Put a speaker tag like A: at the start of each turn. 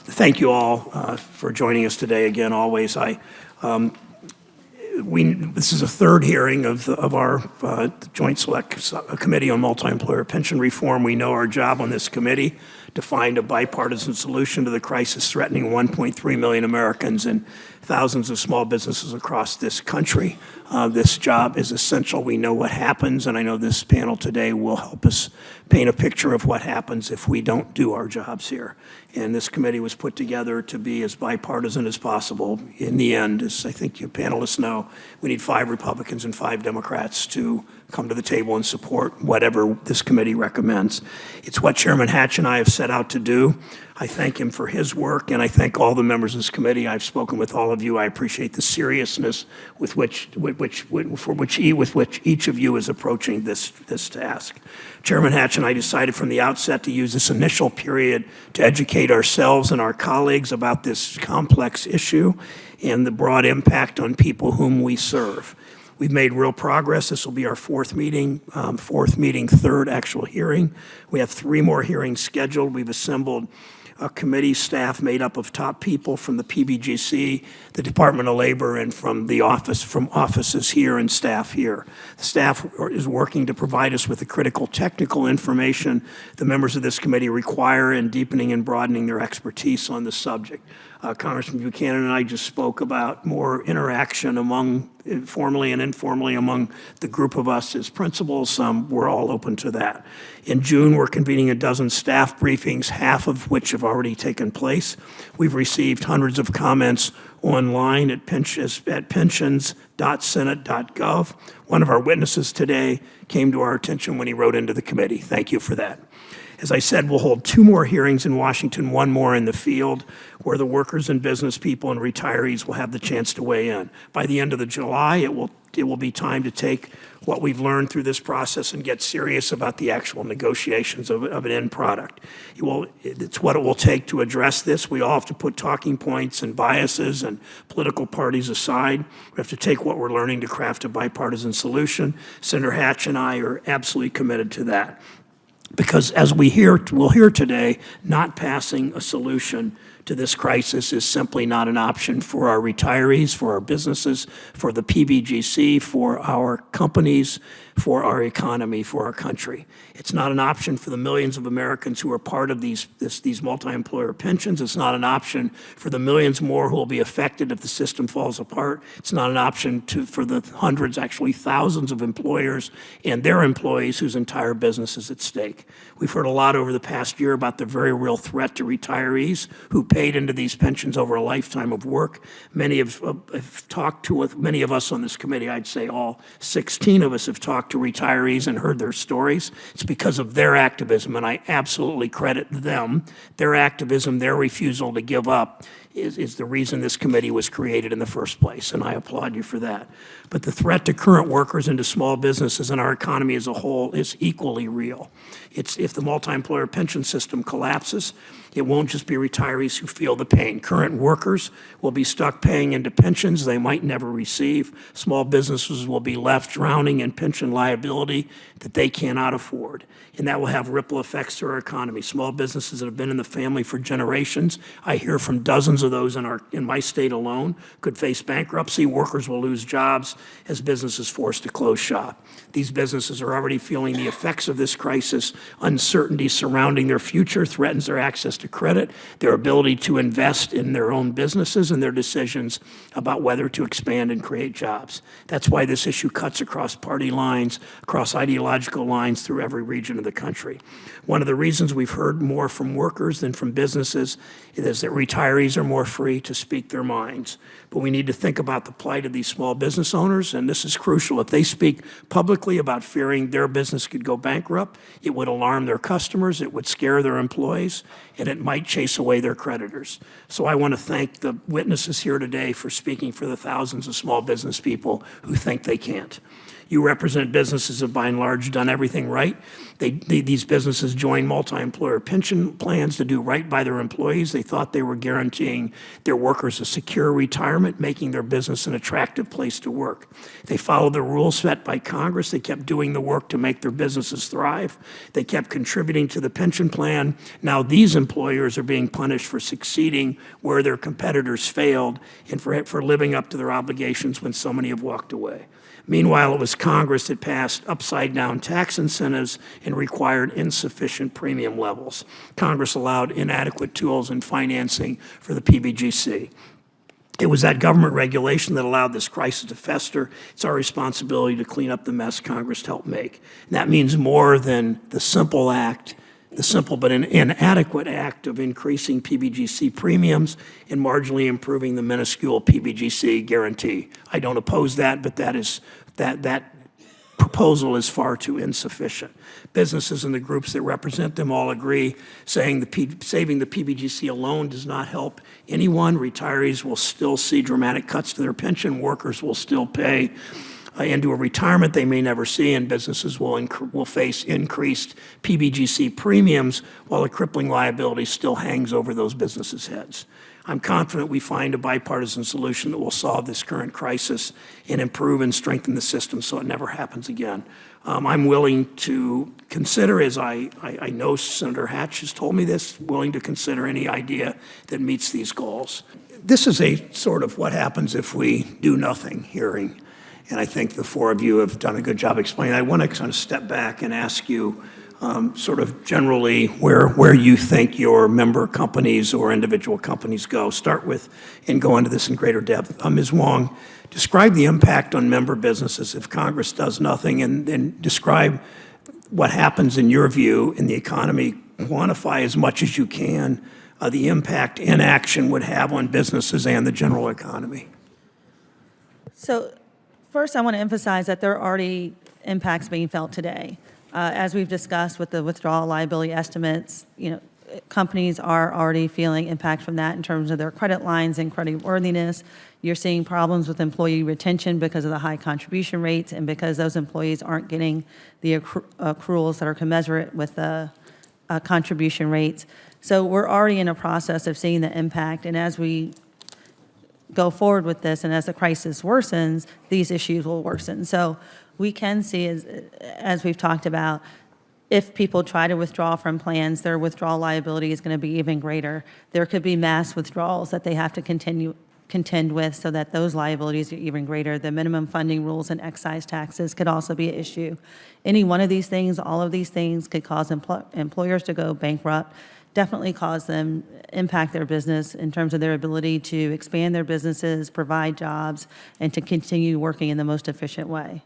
A: Thank you all for joining us today. Again, always, this is a third hearing of our Joint Select Committee on Multi-Employer Pension Reform. We know our job on this committee to find a bipartisan solution to the crisis threatening 1.3 million Americans and thousands of small businesses across this country. This job is essential. We know what happens, and I know this panel today will help us paint a picture of what happens if we don't do our jobs here. And this committee was put together to be as bipartisan as possible. In the end, as I think you panelists know, we need 5 Republicans and 5 Democrats to come to the table and support whatever this committee recommends. It's what Chairman Hatch and I have set out to do. I thank him for his work, and I thank all the members of this committee. I've spoken with all of you. I appreciate the seriousness with which each of you is approaching this task. Chairman Hatch and I decided from the outset to use this initial period to educate ourselves and our colleagues about this complex issue and the broad impact on people whom we serve. We've made real progress. This will be our fourth meeting, third actual hearing. We have 3 more hearings scheduled. We've assembled a committee staff made up of top people from the PBGC, the Department of Labor, and from offices here and staff here. The staff is working to provide us with the critical technical information the members of this committee require in deepening and broadening their expertise on the subject. Congressman Buchanan and I just spoke about more interaction among, formally and informally, among the group of us as principals. We're all open to that. In June, we're convening a dozen staff briefings, half of which have already taken place. We've received hundreds of comments online at pensions.senate.gov. One of our witnesses today came to our attention when he wrote into the committee. Thank you for that. As I said, we'll hold 2 more hearings in Washington, 1 more in the field, where the workers and business people and retirees will have the chance to weigh in. By the end of July, it will be time to take what we've learned through this process and get serious about the actual negotiations of an end product. It's what it will take to address this. We all have to put talking points and biases and political parties aside. We have to take what we're learning to craft a bipartisan solution. Senator Hatch and I are absolutely committed to that. Because as we'll hear today, not passing a solution to this crisis is simply not an option for our retirees, for our businesses, for the PBGC, for our companies, for our economy, for our country. It's not an option for the millions of Americans who are part of these multi-employer pensions. It's not an option for the millions more who will be affected if the system falls apart. It's not an option for the hundreds, actually thousands of employers and their employees whose entire business is at stake. We've heard a lot over the past year about the very real threat to retirees who paid into these pensions over a lifetime of work. Many have talked to many of us on this committee. I'd say all 16 of us have talked to retirees and heard their stories. It's because of their activism, and I absolutely credit them. Their activism, their refusal to give up is the reason this committee was created in the first place, and I applaud you for that. But the threat to current workers and to small businesses and our economy as a whole is equally real. If the multi-employer pension system collapses, it won't just be retirees who feel the pain. Current workers will be stuck paying into pensions they might never receive. Small businesses will be left drowning in pension liability that they cannot afford. And that will have ripple effects to our economy. Small businesses that have been in the family for generations, I hear from dozens of those in my state alone, could face bankruptcy. Workers will lose jobs as businesses forced to close shop. These businesses are already feeling the effects of this crisis. Uncertainty surrounding their future threatens their access to credit, their ability to invest in their own businesses, and their decisions about whether to expand and create jobs. That's why this issue cuts across party lines, across ideological lines through every region of the country. One of the reasons we've heard more from workers than from businesses is that retirees are more free to speak their minds. But we need to think about the plight of these small business owners, and this is crucial. If they speak publicly about fearing their business could go bankrupt, it would alarm their customers, it would scare their employees, and it might chase away their creditors. So I want to thank the witnesses here today for speaking for the thousands of small business people who think they can't. You represent businesses that by and large done everything right. These businesses join multi-employer pension plans to do right by their employees. They thought they were guaranteeing their workers a secure retirement, making their business an attractive place to work. They followed the rules set by Congress. They kept doing the work to make their businesses thrive. They kept contributing to the pension plan. Now these employers are being punished for succeeding where their competitors failed and for living up to their obligations when so many have walked away. Meanwhile, it was Congress that passed upside-down tax incentives and required insufficient premium levels. Congress allowed inadequate tools and financing for the PBGC. It was that government regulation that allowed this crisis to fester. It's our responsibility to clean up the mess Congress helped make. And that means more than the simple but inadequate act of increasing PBGC premiums and marginally improving the minuscule PBGC guarantee. I don't oppose that, but that proposal is far too insufficient. Businesses and the groups that represent them all agree, saying saving the PBGC alone does not help anyone. Retirees will still see dramatic cuts to their pension. Workers will still pay into a retirement they may never see, and businesses will face increased PBGC premiums while a crippling liability still hangs over those businesses' heads. I'm confident we find a bipartisan solution that will solve this current crisis and improve and strengthen the system so it never happens again. I'm willing to consider, as I know Senator Hatch has told me this, willing to consider any idea that meets these goals. This is a sort of what happens if we do nothing hearing. And I think the four of you have done a good job explaining. I want to kind of step back and ask you sort of generally where you think your member companies or individual companies go. Start with and go into this in greater depth. Ms. Wong, describe the impact on member businesses if Congress does nothing, and describe what happens in your view in the economy. Quantify as much as you can the impact inaction would have on businesses and the general economy.
B: So first, I want to emphasize that there are already impacts being felt today. As we've discussed with the withdrawal liability estimates, companies are already feeling impact from that in terms of their credit lines and creditworthiness. You're seeing problems with employee retention because of the high contribution rates and because those employees aren't getting the accruals that are commensurate with the contribution rates. So we're already in a process of seeing the impact, and as we go forward with this and as the crisis worsens, these issues will worsen. So we can see, as we've talked about, if people try to withdraw from plans, their withdrawal liability is going to be even greater. There could be mass withdrawals that they have to contend with so that those liabilities are even greater. The minimum funding rules and excise taxes could also be an issue. Any one of these things, all of these things could cause employers to go bankrupt, definitely cause them, impact their business in terms of their ability to expand their businesses, provide jobs, and to continue working in the most efficient way.